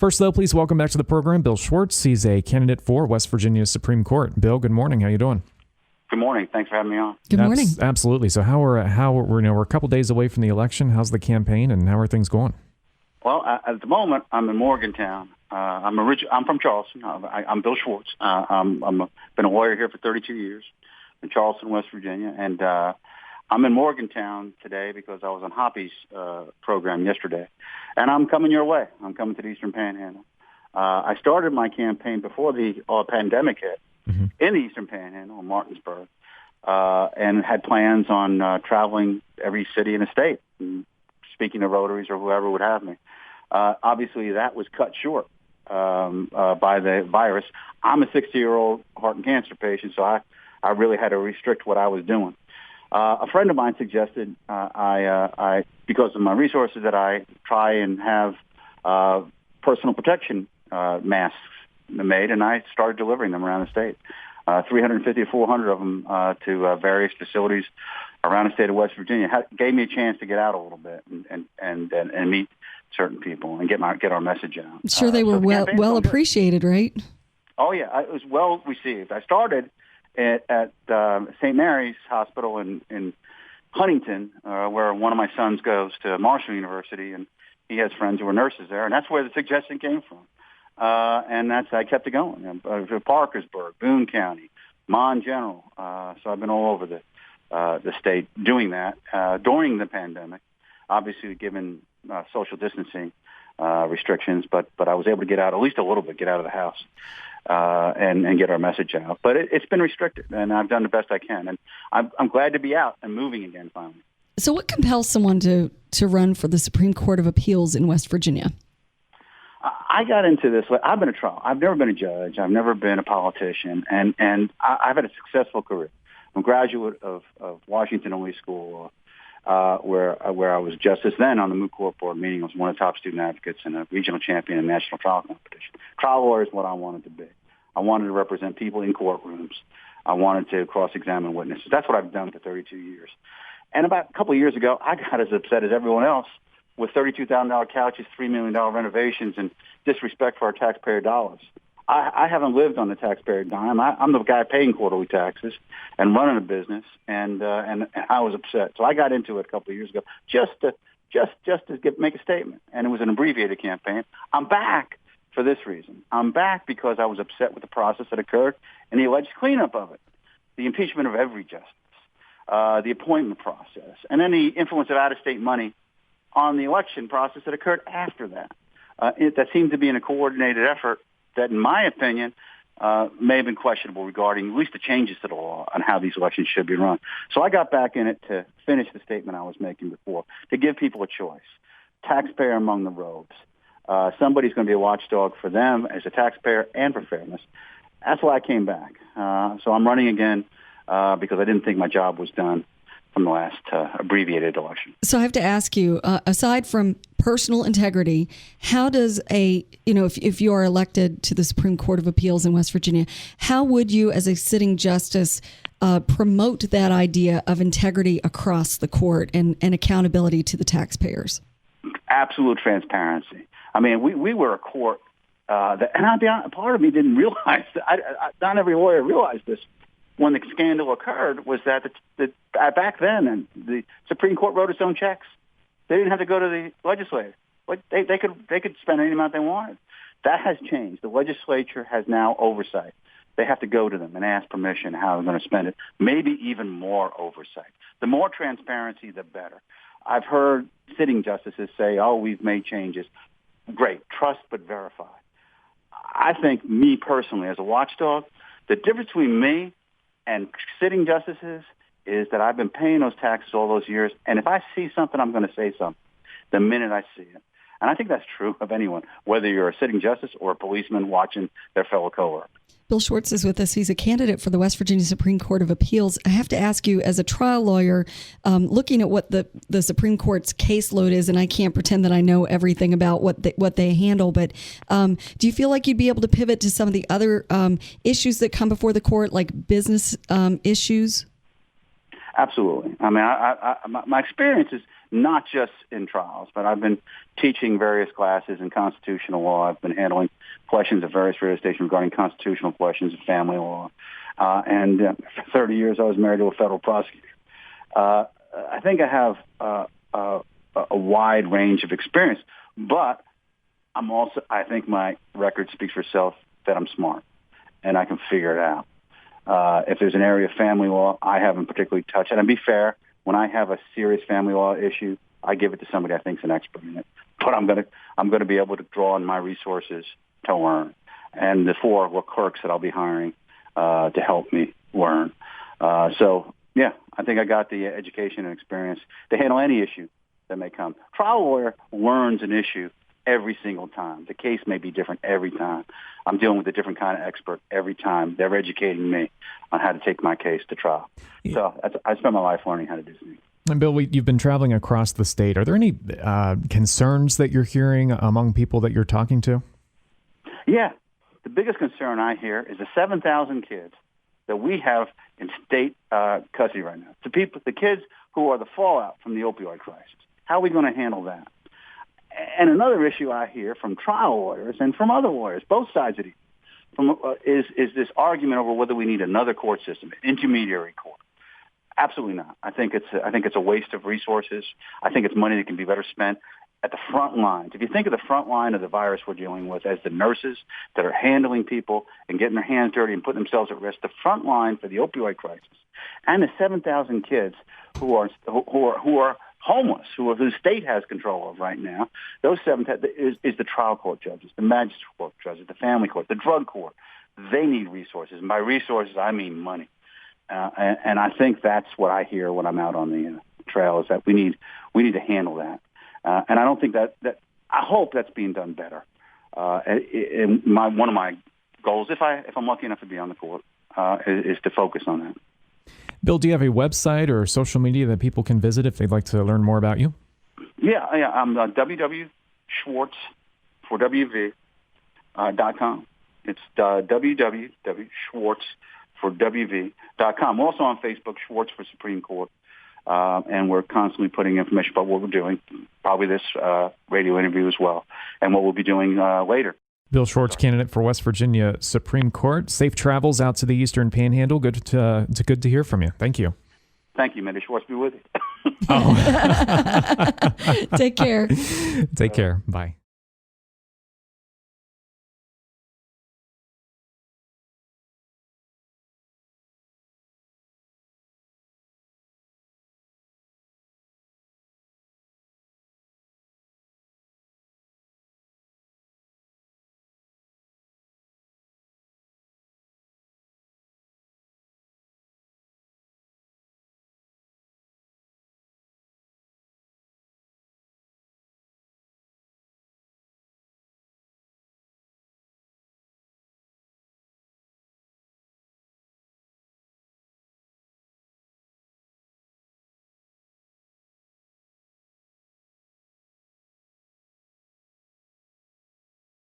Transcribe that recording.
First, though, please welcome back to the program Bill Schwartz. He's a candidate for West Virginia Supreme Court. Bill, good morning. How you doing? Good morning. Thanks for having me on. Good morning. Absolutely. So we're a couple days away from the election. How's the campaign and how are things going? Well, at the moment, I'm in Morgantown. I'm from Charleston. I'm Bill Schwartz. Been a lawyer here for 32 years in Charleston, West Virginia, and I'm in Morgantown today because I was on Hoppy's program yesterday, and I'm coming your way. I'm coming to the Eastern Panhandle. I started my campaign before the pandemic hit in the Eastern Panhandle, in Martinsburg, and had plans on traveling every city in the state, and speaking to Rotaries or whoever would have me. Obviously, that was cut short by the virus. I'm a 60-year-old heart and cancer patient, so I really had to restrict what I was doing. A friend of mine suggested I because of my resources, that I try and have personal protection masks made, and I started delivering them around the state. 350 to 400 of them to various facilities around the state of West Virginia. Gave me a chance to get out a little bit and meet certain people and get our message out. I'm sure they were well appreciated, right? Oh yeah, it was well received. I started at St. Mary's Hospital in Huntington, where one of my sons goes to Marshall University, and he has friends who are nurses there, and that's where the suggestion came from. And I kept it going. Parkersburg, Boone County, Mon General. So I've been all over the state doing that during the pandemic. Obviously, given social distancing restrictions, but I was able to get out at least a little bit, get out of the house, and get our message out. But it's been restricted, and I've done the best I can. And I'm glad to be out and moving again finally. So, what compels someone to run for the Supreme Court of Appeals in West Virginia? I got into this. I've been a trial. I've never been a judge. I've never been a politician, and I've had a successful career. I'm a graduate of Washington Elite School, where I was justice then on the Moot Court Board meeting. I was one of the top student advocates and a regional champion in national trial competition. Trial lawyer is what I wanted to be. I wanted to represent people in courtrooms. I wanted to cross-examine witnesses. That's what I've done for 32 years. And about a couple of years ago, I got as upset as everyone else with $32,000 couches, $3 million renovations, and disrespect for our taxpayer dollars. I haven't lived on the taxpayer dime. I'm the guy paying quarterly taxes and running a business, and I was upset. So I got into it a couple of years ago just to make a statement, and it was an abbreviated campaign. I'm back for this reason. I'm back because I was upset with the process that occurred and the alleged cleanup of it, the impeachment of every justice, the appointment process, and then the influence of out-of-state money on the election process that occurred after that. That seemed to be in a coordinated effort that, in my opinion, may have been questionable regarding at least the changes to the law on how these elections should be run. So I got back in it to finish the statement I was making before, to give people a choice. Taxpayer among the robes. Somebody's going to be a watchdog for them as a taxpayer and for fairness. That's why I came back. So I'm running again because I didn't think my job was done from the last abbreviated election. So I have to ask you, aside from personal integrity, how does if you are elected to the Supreme Court of Appeals in West Virginia, how would you as a sitting justice promote that idea of integrity across the court and accountability to the taxpayers? Absolute transparency. I mean, we were a court and I'll be honest, part of me didn't realize that. Not every lawyer realized this. When the scandal occurred, was that back then, and the Supreme Court wrote its own checks. They didn't have to go to the legislature. They could spend any amount they wanted. That has changed. The legislature has now oversight. They have to go to them and ask permission how they're going to spend it. Maybe even more oversight. The more transparency, the better. I've heard sitting justices say, "Oh, we've made changes." Great, trust but verify. I think, me personally, as a watchdog, the difference between me and sitting justices is that I've been paying those taxes all those years, and if I see something, I'm going to say something the minute I see it. And I think that's true of anyone, whether you're a sitting justice or a policeman watching their fellow coworker. Bill Schwartz is with us. He's a candidate for the West Virginia Supreme Court of Appeals. I have to ask you, as a trial lawyer, looking at what the Supreme Court's caseload is, and I can't pretend that I know everything about what they handle, but do you feel like you'd be able to pivot to some of the other issues that come before the court, like business issues? Absolutely. I mean, my experience is not just in trials, but I've been teaching various classes in constitutional law. I've been handling questions at various radio stations regarding constitutional questions of family law. And for 30 years, I was married to a federal prosecutor. I think I have a wide range of experience, but I think my record speaks for itself that I'm smart and I can figure it out. If there's an area of family law I haven't particularly touched, and to be fair, when I have a serious family law issue, I give it to somebody I think is an expert in it. But I'm gonna be able to draw on my resources to learn, and the 4 clerks that I'll be hiring to help me learn. So yeah, I think I got the education and experience to handle any issue that may come. Trial lawyer learns an issue every single time. The case may be different every time. I'm dealing with a different kind of expert every time. They're educating me on how to take my case to trial. Yeah. So I spent my life learning how to do things. And Bill, you've been traveling across the state. Are there any concerns that you're hearing among people that you're talking to? Yeah. The biggest concern I hear is the 7,000 kids that we have in state custody right now. The kids who are the fallout from the opioid crisis. How are we going to handle that? And another issue I hear from trial lawyers and from other lawyers, both sides of it, is this argument over whether we need another court system, an intermediary court. Absolutely not. I think it's a waste of resources. I think it's money that can be better spent at the front lines. If you think of the front line of the virus we're dealing with as the nurses that are handling people and getting their hands dirty and putting themselves at risk, the front line for the opioid crisis, and the 7,000 kids who are homeless, who the state has control of right now, those 7,000 is the trial court judges, the magistrate court judges, the family court, the drug court. They need resources, and by resources I mean money. And I think that's what I hear when I'm out on the trail, is that we need to handle that. And I don't think that I hope that's being done better. And one of my goals, if I'm lucky enough to be on the court, is to focus on that. Bill, do you have a website or social media that people can visit if they'd like to learn more about you? Yeah. I'm www.schwartz for WV.com. It's www.schwartz for WV.com. We're also on Facebook, Schwartz for Supreme Court. And we're constantly putting information about what we're doing, probably this radio interview as well, and what we'll be doing later. Bill Schwartz, candidate for West Virginia Supreme Court. Safe travels out to the Eastern Panhandle. Good to hear from you. Thank you. Thank you, Mindy. Schwartz be with you. Take care. Take care. Bye.